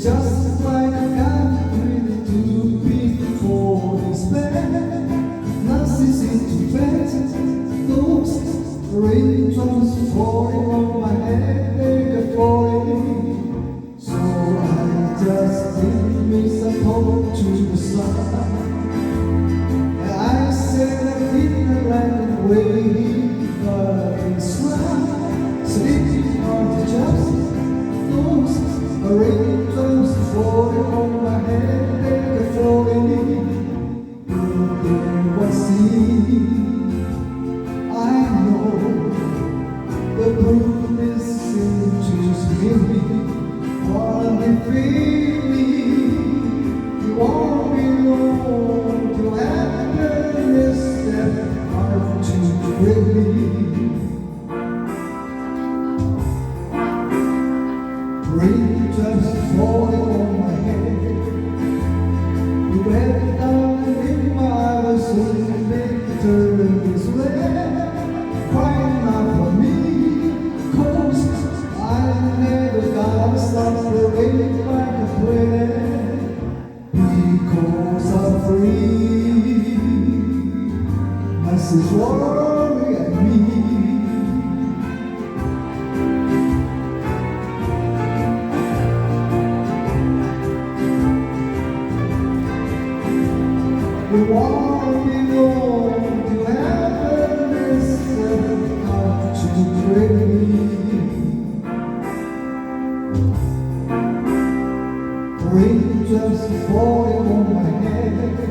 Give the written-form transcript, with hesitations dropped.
just like a God with two feet for despair. Nothing seems to fit. Those raindrops falling on my head, they're falling. So I just give me some hope to the sun. I said I didn't like the way, but it's right. Sleeping on the just those raindrops falling on my head, they're falling. What's I know the proof is into me. What I'm feeling, you won't be long till happiness that hard to breathe. Raindrops falling on my head. You went down in my eyes, so they turn this way. Crying out for me, 'cause I never gotta stop the rain like a prayer. Because I'm free, masses worry at me. You won't be long to happiness and how to breathe. Raindrops falling on my head.